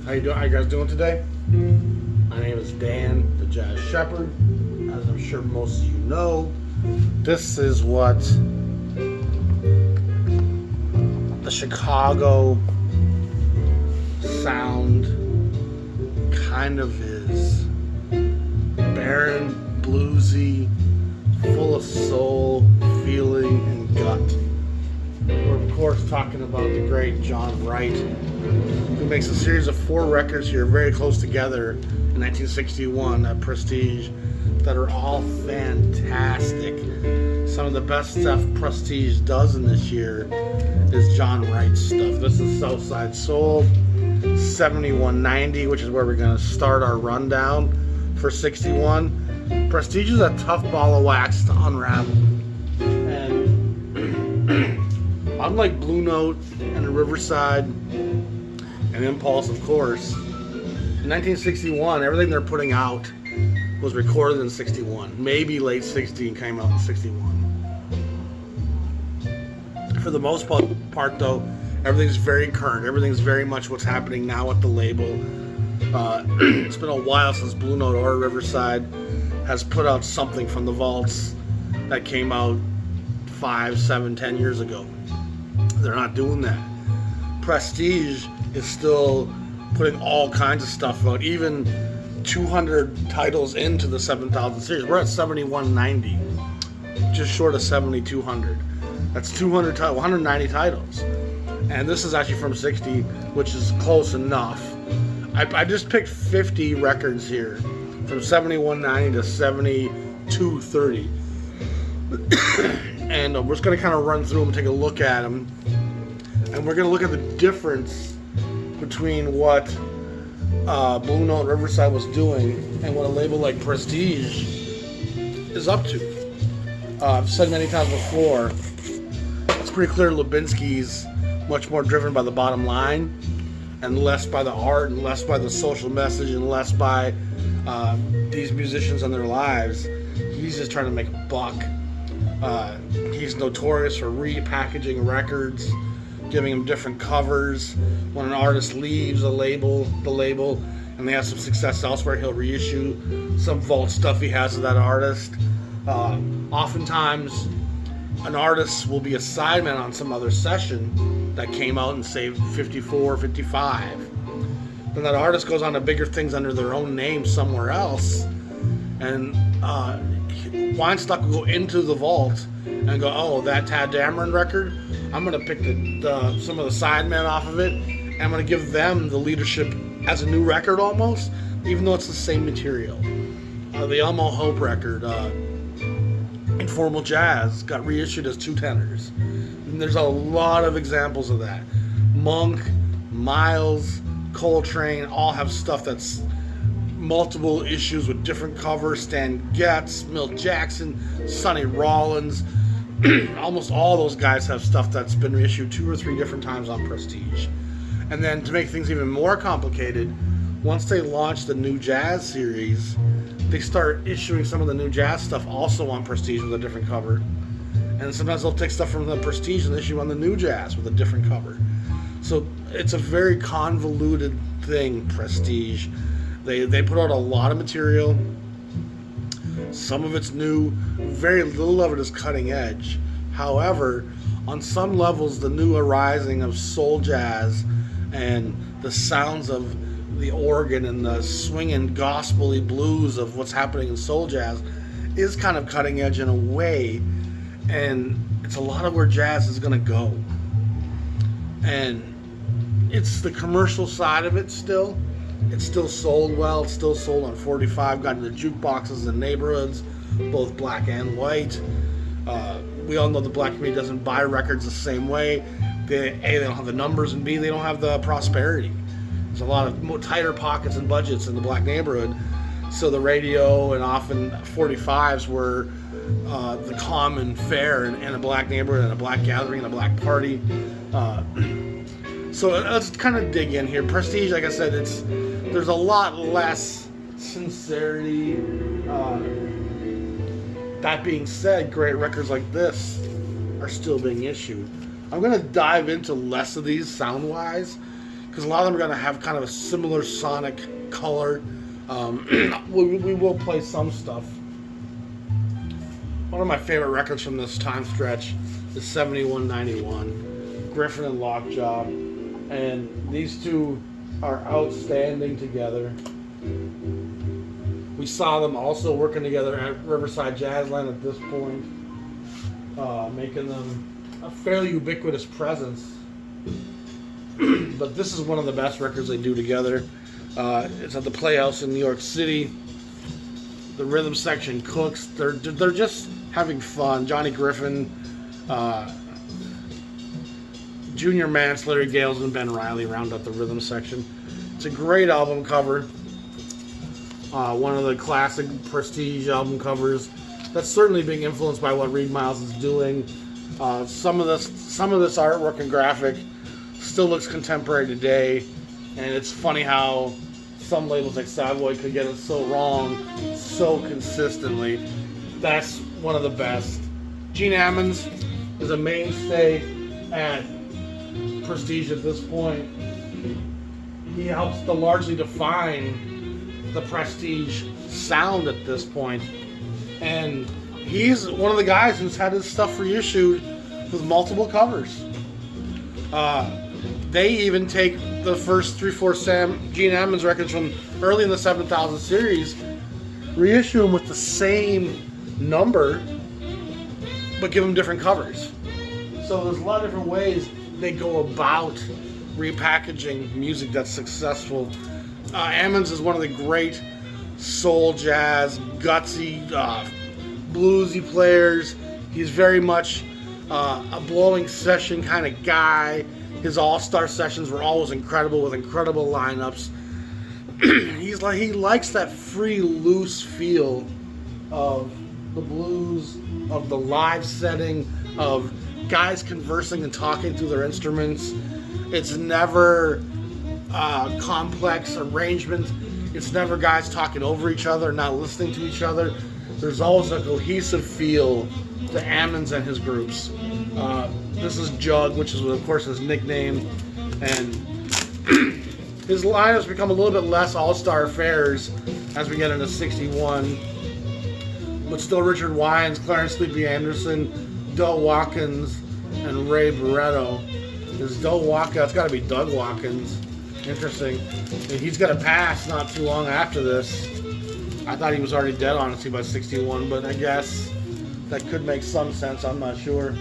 How you doing? How you guys doing today? My name is Dan, the Jazz Shepherd. As I'm sure most of you know, this is what the Chicago sound kind of is. Barren, bluesy, full of soul, feeling, and gut. We're of course talking about the great John Wright, who makes a series of 4 records here very close together in 1961 at Prestige that are all fantastic. Some of the best stuff Prestige does in this year is John Wright's stuff. This is Southside Soul 7190, which is where we're going to start our rundown for 61. Prestige is a tough ball of wax to unravel. And unlike Blue Note and Riverside and Impulse, of course, in 1961, everything they're putting out was recorded in 61. Maybe late 60 and came out in 61. For the most part, though, everything's very current. Everything's very much what's happening now at the label. It's been a while since Blue Note or Riverside has put out something from the vaults that came out 5, 7, 10 years ago. They're not doing that. Prestige is still putting all kinds of stuff out, even 200 titles into the 7,000 series. We're at 7190, just short of 7,200. That's 190 titles. And this is actually from 60, which is close enough. I just picked 50 records here, from 7190 to 7230. And we're just going to kind of run through them and take a look at them. And we're going to look at the difference between what Blue Note and Riverside was doing and what a label like Prestige is up to. I've said many times before, it's pretty clear Lubinsky's much more driven by the bottom line and less by the art and less by the social message and less by these musicians and their lives. He's just trying to make a buck. He's notorious for repackaging records, giving them different covers. When an artist leaves the label, and they have some success elsewhere, he'll reissue some vault stuff he has of that artist. Oftentimes, an artist will be a sideman on some other session that came out in, say, 54, 55. Then that artist goes on to bigger things under their own name somewhere else, and Weinstock will go into the vault and go, oh, that Tad Dameron record, I'm going to pick some of the sidemen off of it, and I'm going to give them the leadership as a new record almost, even though it's the same material. The Elmo Hope record, Informal Jazz, got reissued as 2 tenors. And there's a lot of examples of that. Monk, Miles, Coltrane all have stuff that's multiple issues with different covers. Stan Getz, Milt Jackson, Sonny Rollins. Almost all those guys have stuff that's been reissued 2 or 3 different times on Prestige. And then to make things even more complicated, once they launch the New Jazz series, they start issuing some of the New Jazz stuff also on Prestige with a different cover. And sometimes they'll take stuff from the Prestige and issue on the New Jazz with a different cover. So it's a very convoluted thing, Prestige. They put out a lot of material. Some of it's new. Very little of it is cutting edge. However, on some levels, the new arising of soul jazz and the sounds of the organ and the swinging gospel-y blues of what's happening in soul jazz is kind of cutting edge in a way, and it's a lot of where jazz is going to go. And it's the commercial side of it still. It's still sold well. It's still sold on 45, got into jukeboxes in neighborhoods, both black and white. We all know the black community doesn't buy records the same way. A, they don't have the numbers, and B, they don't have the prosperity. There's a lot of more tighter pockets and budgets in the black neighborhood. So the radio and often 45s were the common fare in a black neighborhood, and a black gathering, and a black party. So let's kind of dig in here. Prestige, like I said, there's a lot less sincerity. That being said, great records like this are still being issued. I'm going to dive into less of these sound-wise, because because a lot of them are going to have kind of a similar sonic color. We will play some stuff. One of my favorite records from this time stretch is 7191, Griffin and Lockjaw, and these two are outstanding together. We saw them also working together at Riverside Jazzland at this point, making them a fairly ubiquitous presence. But this is one of the best records they do together. It's at the Playhouse in New York City. The rhythm section cooks. They're just having fun. Johnny Griffin, Junior Mance, Larry Gales, and Ben Riley round up the rhythm section. It's a great album cover. One of the classic Prestige album covers that's certainly being influenced by what Reed Miles is doing. Some of this artwork and graphic still looks contemporary today, and it's funny how some labels like Savoy could get it so wrong so consistently. That's one of the best. Gene Ammons is a mainstay at Prestige at this point. He helps to largely define the Prestige sound at this point, and he's one of the guys who's had his stuff reissued with multiple covers. They even take the first 3/4 Gene Ammons records from early in the 7000 series, reissue them with the same number, but give them different covers. So there's a lot of different ways they go about repackaging music that's successful. Ammons is one of the great soul jazz, gutsy, bluesy players. He's very much a blowing session kind of guy. His all-star sessions were always incredible with incredible lineups. He likes that free, loose feel of the blues, of the live setting, of guys conversing and talking through their instruments. It's never complex arrangement. It's never guys talking over each other, not listening to each other. There's always a cohesive feel to Ammons and his groups. This is Jug, which is, of course, his nickname. And his lineups become a little bit less all-star affairs as we get into 61. But still Richard Wyans, Clarence Sleepy Anderson, Doe Watkins, and Ray Barretto. There's Doe Watkins, it's got to be Doug Watkins. Interesting. And he's got a pass not too long after this. I thought he was already dead, honestly, by 61, but I guess that could make some sense. I'm not sure.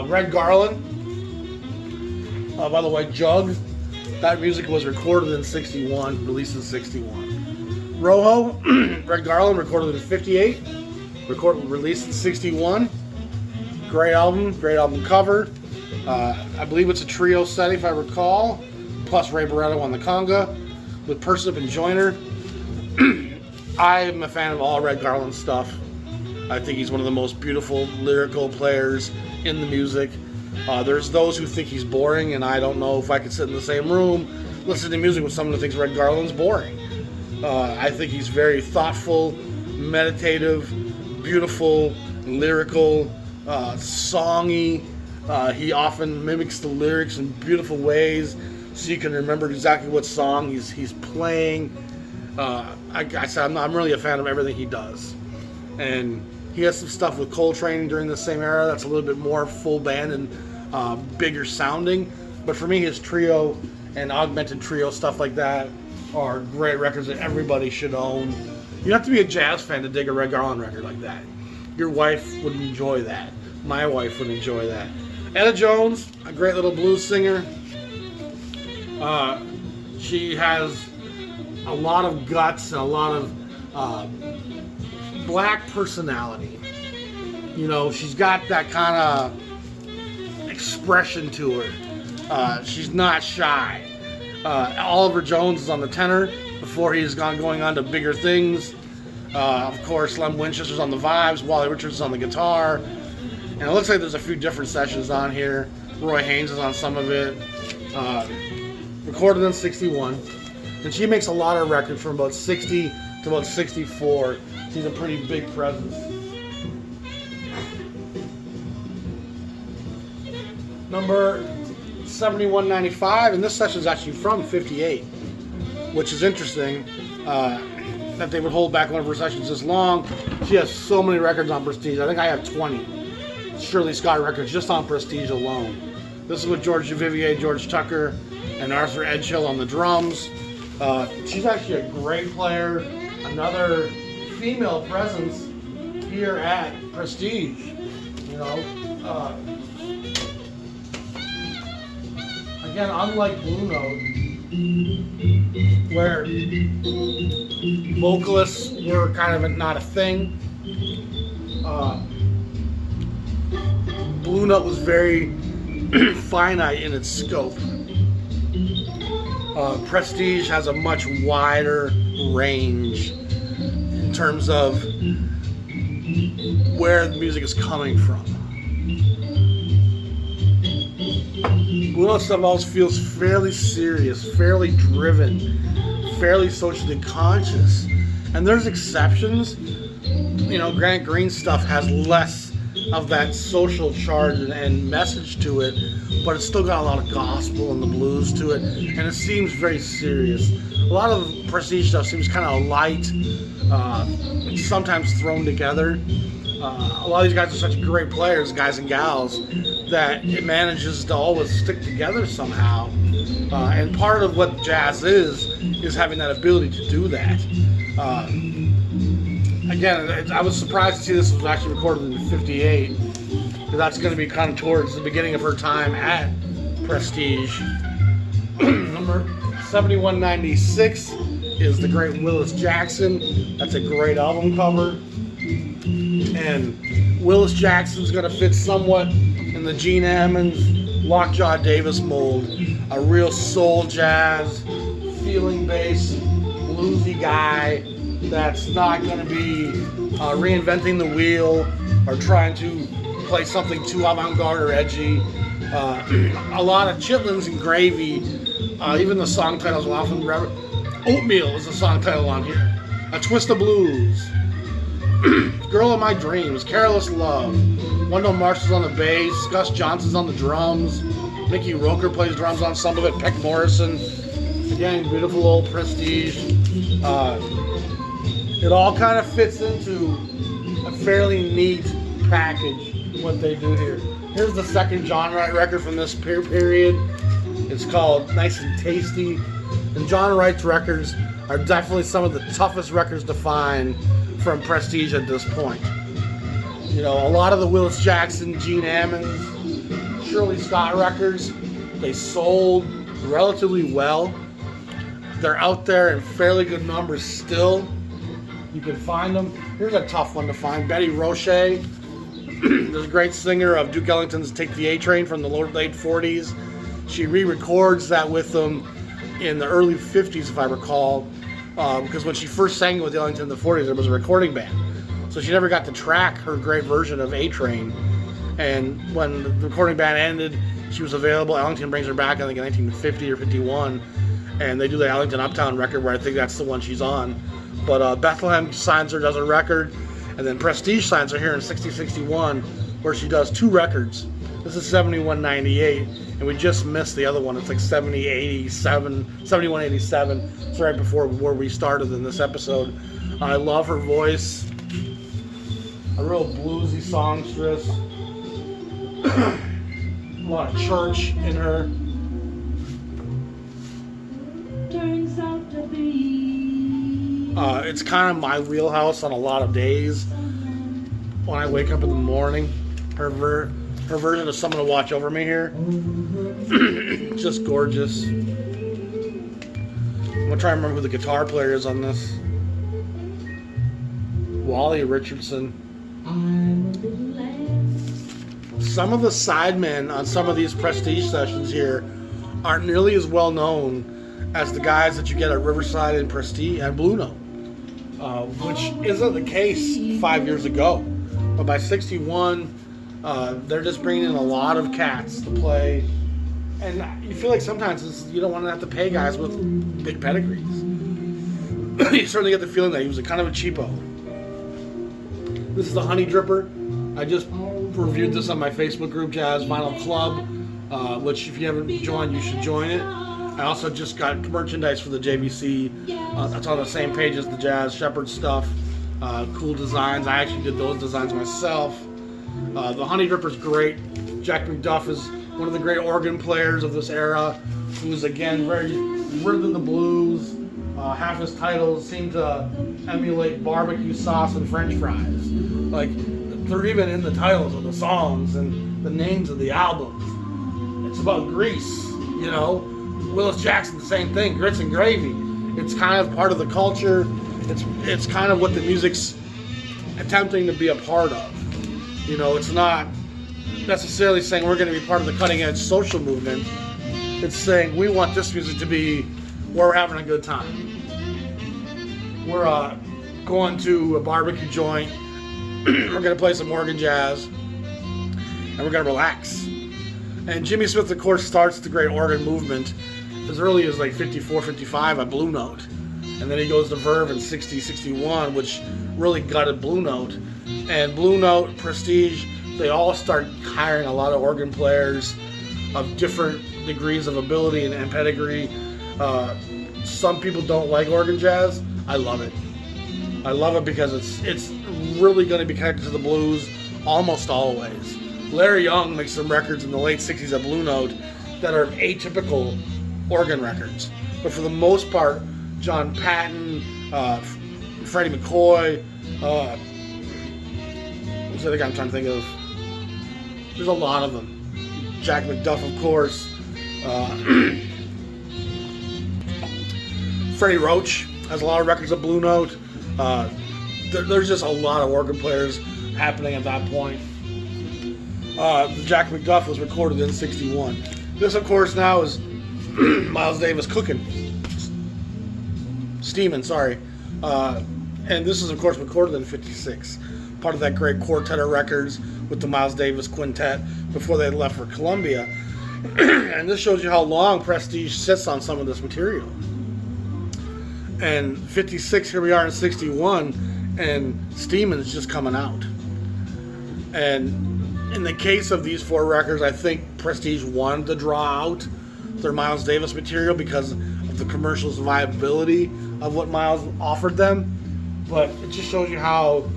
Red Garland. By the way, Jug. That music was recorded in 61, released in 61. Rojo, Red Garland, recorded in 58. Released in 61. Great album cover. I believe it's a trio set, if I recall. Plus Ray Barretto on the conga with Persip and Joyner. I'm a fan of all Red Garland stuff. I think he's one of the most beautiful lyrical players in the music. There's those who think he's boring, and I don't know if I could sit in the same room listening to music with someone who thinks Red Garland's boring. I think he's very thoughtful, meditative, beautiful, lyrical, songy. He often mimics the lyrics in beautiful ways, so you can remember exactly what song he's playing. I said I'm really a fan of everything he does, and he has some stuff with Coltrane during the same era that's a little bit more full band and bigger sounding. But for me, his trio and augmented trio stuff like that are great records that everybody should own. You have to be a jazz fan to dig a Red Garland record like that. Your wife would enjoy that. My wife would enjoy that. Etta Jones, a great little blues singer. She has a lot of guts and a lot of black personality. You know, she's got that kind of expression to her. She's not shy. Oliver Jones is on the tenor before he's going on to bigger things. Of course, Lem Winchester's on the vibes, Wally Richards is on the guitar. And it looks like there's a few different sessions on here. Roy Haynes is on some of it. Recorded in 61. And she makes a lot of records from about 60 to about 64. She's a pretty big presence. Number 71.95, and this session is actually from 58, which is interesting that they would hold back one of her sessions this long. She has so many records on Prestige. I think I have 20 Shirley Scott records just on Prestige alone. This is with George Duvivier, George Tucker, and Arthur Edgehill on the drums. She's actually a great player. Another female presence here at Prestige. You know, again, unlike Blue Note, where vocalists were kind of not a thing, Blue Note was very finite in its scope. Prestige has a much wider range in terms of where the music is coming from. Blue Note stuff always feels fairly serious, fairly driven, fairly socially conscious. And there's exceptions. You know, Grant Green's stuff has less of that social charge and message to it, but it's still got a lot of gospel and the blues to it, and it seems very serious. A lot of Prestige stuff seems kind of light, sometimes thrown together. A lot of these guys are such great players, guys and gals, that it manages to always stick together somehow. And part of what jazz is having that ability to do that. Again, I was surprised to see this was actually recorded in 58, because that's going to be kind of towards the beginning of her time at Prestige. Number 7196 is the great Willis Jackson. That's a great album cover. And Willis Jackson's going to fit somewhat in the Gene Ammons, Lockjaw Davis mold. A real soul jazz, feeling bass, bluesy guy that's not going to be reinventing the wheel or trying to play something too avant-garde or edgy. A lot of chitlins and gravy. Even the song titles will often Oatmeal is the song title on here. A Twist of Blues. Girl of My Dreams. Careless Love. Wendell Marshall's on the bass. Gus Johnson's on the drums. Mickey Roker plays drums on some of it. Peck Morrison. Again, beautiful old Prestige. It all kind of fits into a fairly neat package, what they do here. Here's the second John Wright record from this period. It's called Nice and Tasty. And John Wright's records are definitely some of the toughest records to find from Prestige at this point. You know, a lot of the Willis Jackson, Gene Ammons, Shirley Scott records, they sold relatively well. They're out there in fairly good numbers still. You can find them. Here's a tough one to find. Betty Roche, this great singer of Duke Ellington's Take the A Train from the late 40s. She re-records that with them in the early 50s, if I recall, because when she first sang with Ellington in the 40s, there was a recording band. So she never got to track her great version of A Train. And when the recording band ended, she was available. Ellington brings her back, I think, in 1950 or 51. And they do the Ellington Uptown record, where I think that's the one she's on. But Bethlehem signs her, does a record, and then Prestige signs her here in 60-61, where she does two records. This is 71-98, and we just missed the other one. It's like 71-87. It's right before where we started in this episode. I love her voice. A real bluesy songstress. A lot of church in her. Turns out to be. It's kind of my wheelhouse on a lot of days. When I wake up in the morning, her version of Someone to Watch Over Me here. Just gorgeous. I'm gonna try and remember who the guitar player is on this. Wally Richardson. Some of the sidemen on some of these Prestige sessions here aren't nearly as well known as the guys that you get at Riverside and Prestige and Blue Note, which isn't the case 5 years ago. But by 61, they're just bringing in a lot of cats to play, and you feel like sometimes you don't want to have to pay guys with big pedigrees. You certainly get the feeling that he was a kind of a cheapo. This is the Honeydripper. I just reviewed this on my Facebook group, Jazz Vinyl Club. which if you haven't joined, you should join it. I also just got merchandise for the JVC. That's on the same page as the Jazz Shepherd stuff. Cool designs. I actually did those designs myself. The Honeydripper's great. Jack McDuff is one of the great organ players of this era, who's again very rhythm in the blues. Half his titles seem to emulate barbecue sauce and French fries. Like, they're even in the titles of the songs and the names of the albums. It's about grease, you know. Willis Jackson, the same thing, grits and gravy. It's kind of part of the culture. It's kind of what the music's attempting to be a part of. You know, it's not necessarily saying we're going to be part of the cutting edge social movement. It's saying we want this music to be where we're having a good time. We're going to a barbecue joint. We're going to play some organ jazz. And we're going to relax. And Jimmy Smith, of course, starts the great organ movement as early as like 54, 55 at Blue Note. And then he goes to Verve in 60, 61, which really gutted Blue Note. And Blue Note, Prestige, they all start hiring a lot of organ players of different degrees of ability and pedigree. Some people don't like organ jazz. I love it. I love it because it's really going to be connected to the blues almost always. Larry Young makes some records in the late 60s at Blue Note that are atypical organ records. But for the most part, John Patton, Freddie McCoy, who's the other guy I'm trying to think of? There's a lot of them. Jack McDuff, of course. Freddie Roche has a lot of records at Blue Note. There's just a lot of organ players happening at that point. The Jack McDuff was recorded in 61. This, of course, now is Miles Davis cooking. Steamin, sorry. And this is, of course, recorded in 56. Part of that great Quartet of records with the Miles Davis Quintet before they left for Columbia. And this shows you how long Prestige sits on some of this material. And 56, here we are in 61, and Steamin's just coming out. And in the case of these four records, I think Prestige wanted to draw out their Miles Davis material because of the commercial's viability of what Miles offered them. But it just shows you how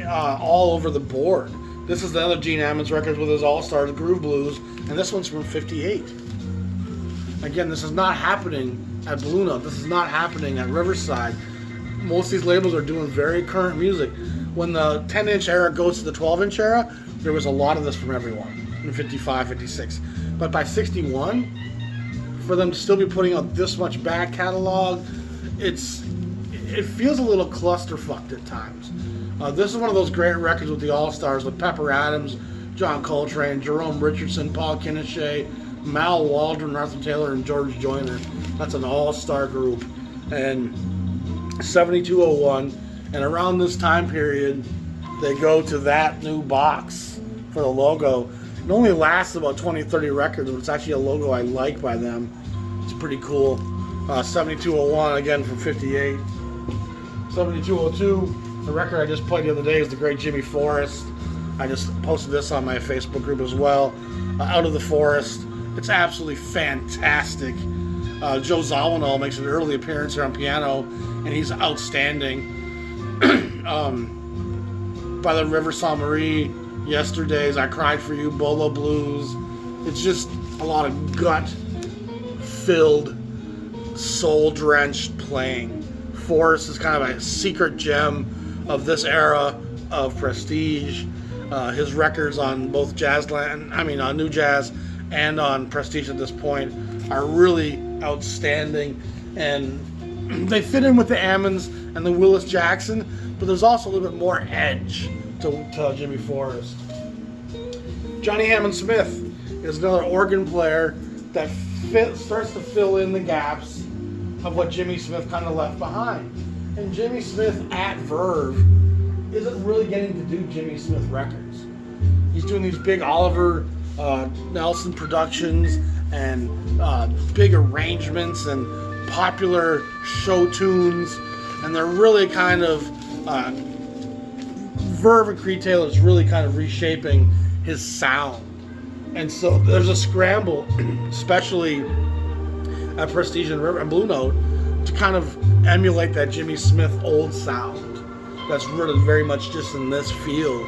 all over the board. This is the other Gene Ammons records with his All-Stars Groove Blues, and this one's from 58. Again, this is not happening at Blue Note. This is not happening at Riverside. Most of these labels are doing very current music. When the 10-inch era goes to the 12-inch era, there was a lot of this from everyone in 55, 56. But by 61, for them to still be putting out this much back catalog, it feels a little clusterfucked at times. This is one of those great records with the All-Stars with Pepper Adams, John Coltrane, Jerome Richardson, Paul Kinnichet, Mal Waldron, Arthur Taylor, and George Joyner. That's an all-star group. And 7201, and around this time period, they go to that new box for the logo. It only lasts about 20, 30 records, but it's actually a logo I like by them. It's pretty cool. 7201, again from 58. 7202, the record I just played the other day is the great Jimmy Forrest. I just posted this on my Facebook group as well. Out of the Forest. It's absolutely fantastic. Joe Zawinul makes an early appearance here on piano, and he's outstanding. By the River Saint Marie, Yesterdays, I Cried for You, Bolo Blues. It's just a lot of gut-filled, soul-drenched playing. Forrest is kind of a secret gem of this era of Prestige. His records on both on New Jazz and on Prestige at this point are really outstanding, and they fit in with the Ammons and the Willis Jackson, but there's also a little bit more edge to Jimmy Forrest. Johnny Hammond Smith is another organ player that starts to fill in the gaps of what Jimmy Smith kind of left behind. And Jimmy Smith at Verve isn't really getting to do Jimmy Smith records. He's doing these big Oliver Nelson productions and big arrangements and popular show tunes, and they're really kind of Verve and Creed Taylor's really kind of reshaping his sound. And so there's a scramble, especially at Prestige and Blue Note, to kind of emulate that Jimmy Smith old sound. That's really very much just in this feel.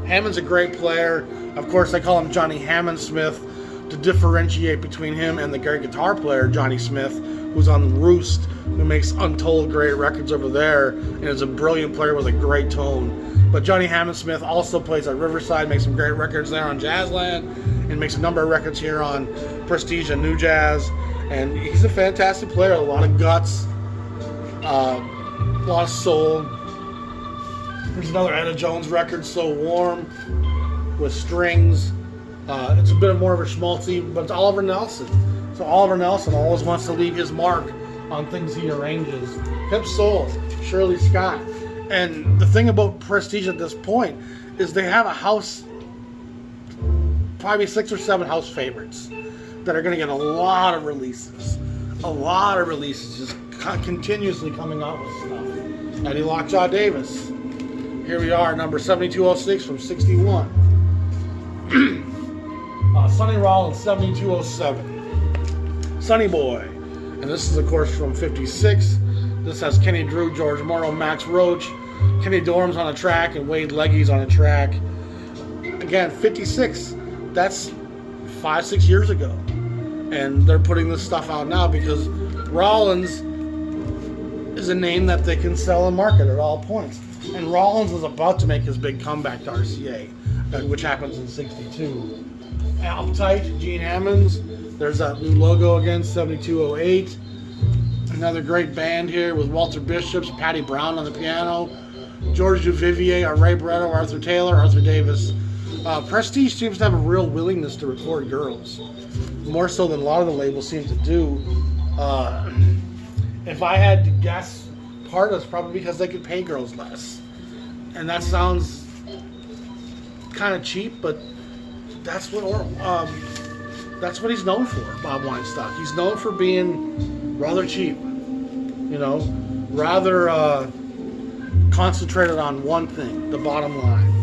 Hammond's a great player. Of course, they call him Johnny Hammond Smith to differentiate between him and the great guitar player Johnny Smith, who's on Roost, who makes untold great records over there, and is a brilliant player with a great tone. But Johnny Hammond Smith also plays at Riverside, makes some great records there on Jazzland, and makes a number of records here on Prestige and New Jazz. And he's a fantastic player, a lot of guts, a lot of soul. There's another Etta Jones record, So Warm, with strings. It's a bit more of a schmaltzy, but it's Oliver Nelson. So Oliver Nelson always wants to leave his mark on things he arranges. Hip Soul, Shirley Scott. And the thing about Prestige at this point is they have a house, probably 6 or 7 house favorites that are going to get a lot of releases. A lot of releases, just continuously coming out with stuff. Eddie Lockjaw Davis. Here we are, number 7206 from 61. Sonny Rollins, 7207. Sonny Boy. And this is, of course, from 56. This has Kenny Drew, George Morrow, Max Roach, Kenny Dorham's on a track, and Wade Legge's on a track. Again, 56. That's 5-6 years ago. And they're putting this stuff out now because Rollins is a name that they can sell and market at all points. And Rollins is about to make his big comeback to RCA, which happens in 62. Uptight, Gene Ammons. There's that new logo again, 7208. Another great band here with Walter Bishops, Patty Brown on the piano, George Duvivier, Ray Barretto, Arthur Taylor, Arthur Davis. Prestige seems to have a real willingness to record girls, more so than a lot of the labels seem to do. If I had to guess, part of it's probably because they could pay girls less. And that sounds kind of cheap, but that's what he's known for, Bob Weinstock. He's known for being rather cheap, rather concentrated on one thing, the bottom line.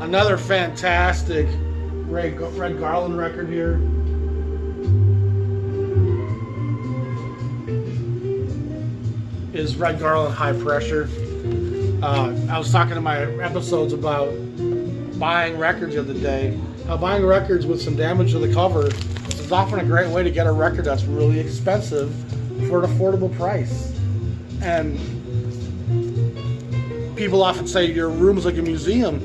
Another fantastic Red Garland record here. Is Red Garland High Pressure. I was talking in my episodes about buying records the other day. How buying records with some damage to the cover is often a great way to get a record that's really expensive for an affordable price. And people often say your room's like a museum,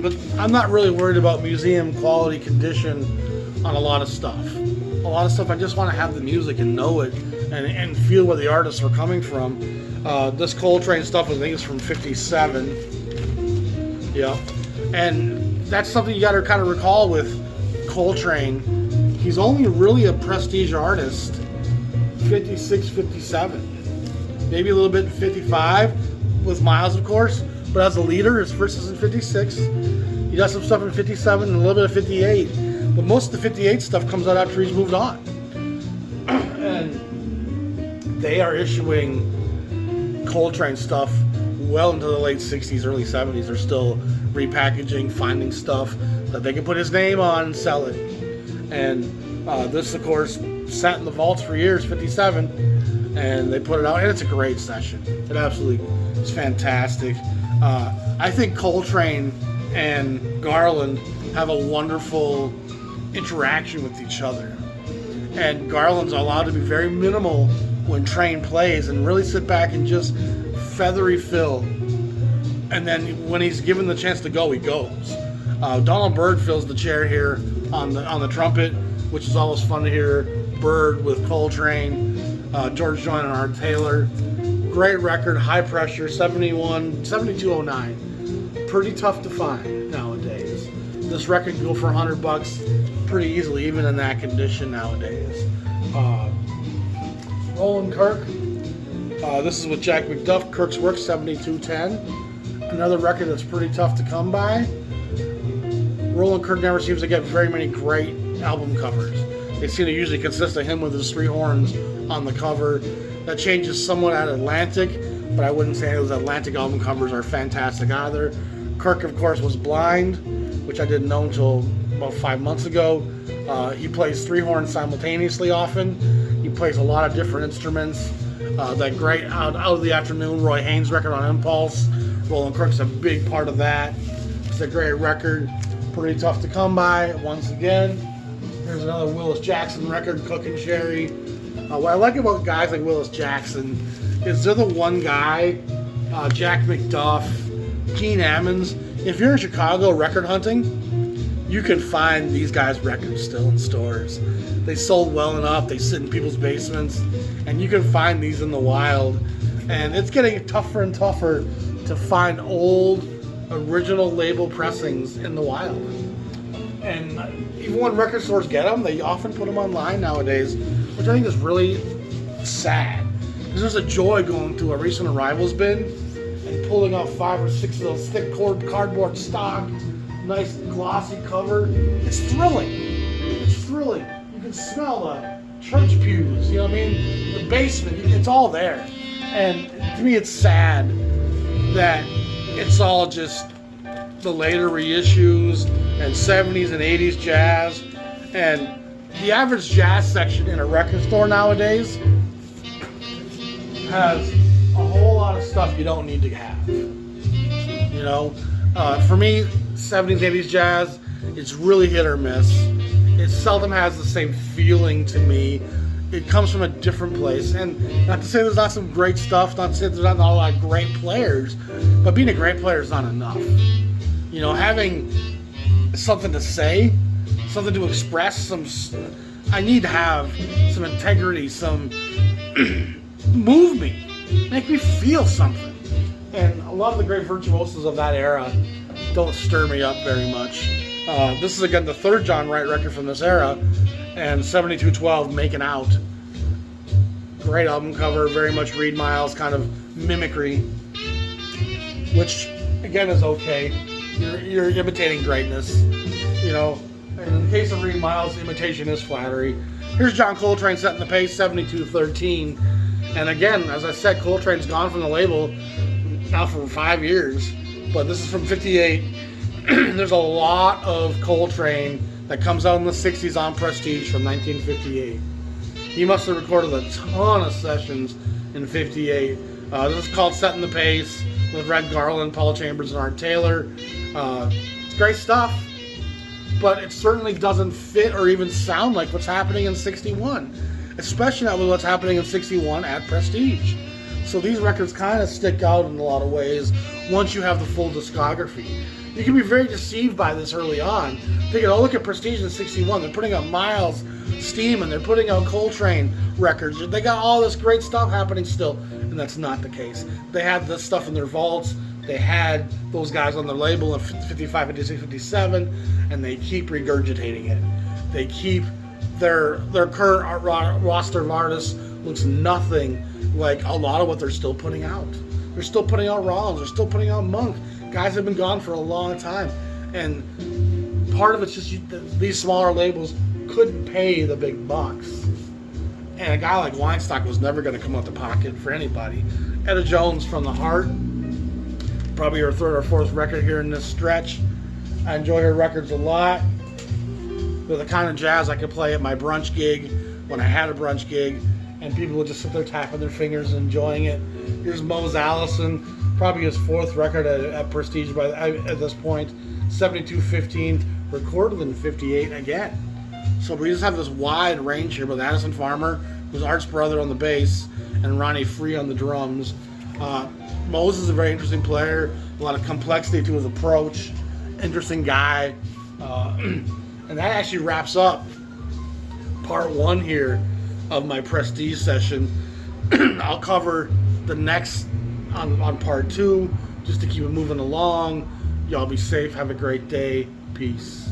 but I'm not really worried about museum quality condition on a lot of stuff. A lot of stuff I just want to have the music and know it and feel where the artists are coming from. This Coltrane stuff I think is from 57. Yeah. And that's something you got to kind of recall with Coltrane. He's only really a Prestige artist 56, 57. Maybe a little bit in 55 with Miles, of course. But as a leader, his first is in 56. He does some stuff in 57 and a little bit of 58. But most of the 58 stuff comes out after he's moved on. And they are issuing Coltrane stuff well into the late 60s, early 70s. They're still repackaging, finding stuff that they can put his name on and sell it. And this, of course, sat in the vaults for years, 57, and they put it out, and it's a great session. It absolutely is fantastic. I think Coltrane and Garland have a wonderful interaction with each other. And Garland's allowed to be very minimal when Trane plays and really sit back and just feathery fill. And then when he's given the chance to go, he goes. Donald Byrd fills the chair here on the trumpet, which is always fun to hear. Byrd with Coltrane, George Joyner and Art Taylor. Great record, High Pressure, 7209. Pretty tough to find nowadays. This record can go for $100 pretty easily, even in that condition nowadays. Roland Kirk. This is with Jack McDuff, Kirk's Work, 7210. Another record that's pretty tough to come by. Roland Kirk never seems to get very many great album covers. They seem to usually consist of him with his 3 horns on the cover. That changes somewhat at Atlantic, but I wouldn't say those Atlantic album covers are fantastic either. Kirk, of course, was blind, which I didn't know until about 5 months ago. He plays 3 horns simultaneously often. He plays a lot of different instruments. That great Out of the Afternoon Roy Haynes record on Impulse, Roland Crook's a big part of that. It's a great record, pretty tough to come by. Once again, there's another Willis Jackson record, Cookin' Cherry. What I like about guys like Willis Jackson is they're the one guy, Jack McDuff, Gene Ammons. If you're in Chicago record hunting, you can find these guys' records still in stores. They sold well enough, they sit in people's basements, and you can find these in the wild. And it's getting tougher and tougher to find old, original label pressings in the wild. And even when record stores get them, they often put them online nowadays, which I think is really sad. Because there's a joy going to a recent arrivals bin and pulling out 5 or 6 of those thick cardboard stock, nice glossy cover. It's thrilling. It's thrilling. You can smell the church pews, you know what I mean? The basement, it's all there. And to me, it's sad that it's all just the later reissues and 70s and 80s jazz. And the average jazz section in a record store nowadays has a whole lot of stuff you don't need to have. You know, for me, 70s, 80s jazz, it's really hit or miss. It seldom has the same feeling to me. It comes from a different place. And not to say there's not some great stuff, not to say there's not a lot of great players, but being a great player is not enough. You know, having something to say, something to express, I need to have some integrity, some move me, make me feel something. And a lot of the great virtuosos of that era don't stir me up very much. This is again the third John Wright record from this era, and 7212, Making Out. Great album cover, very much Reed Miles kind of mimicry, which again is okay. You're imitating greatness, you know. And in the case of Reed Miles, imitation is flattery. Here's John Coltrane setting the pace, 7213. And again, as I said, Coltrane's gone from the label now for 5 years, but this is from 58. There's a lot of Coltrane that comes out in the 60s on Prestige from 1958. He must have recorded a ton of sessions in 58. This is called Setting the Pace with Red Garland, Paul Chambers, and Art Taylor. It's great stuff, but it certainly doesn't fit or even sound like what's happening in 61, especially not with what's happening in 61 at Prestige. So these records kind of stick out in a lot of ways once you have the full discography. You can be very deceived by this early on, thinking, oh, look at Prestige in 61. They're putting out Miles, Steamin, they're putting out Coltrane records. They got all this great stuff happening still, and that's not the case. They had this stuff in their vaults. They had those guys on their label in 55, 56, 57, and they keep regurgitating it. They keep their current roster of artists looks nothing like a lot of what they're still putting out. They're still putting out Rollins. They're still putting out Monk. Guys have been gone for a long time, and part of it's just these smaller labels couldn't pay the big bucks, and a guy like Weinstock was never going to come out the pocket for anybody. Etta Jones from the Heart, probably her third or fourth record here in this stretch. I enjoy her records a lot. They're the kind of jazz I could play at my brunch gig when I had a brunch gig, and people would just sit there tapping their fingers and enjoying it. Here's Mose Allison, probably his fourth record at Prestige at this point, 7215, recorded in 58 again. So we just have this wide range here with Addison Farmer, who's Art's brother on the bass, and Ronnie Free on the drums. Mose is a very interesting player, a lot of complexity to his approach, interesting guy. And that actually wraps up part one here of my Prestige session. I'll cover the next on part two, just to keep it moving along. Y'all be safe. Have a great day. Peace.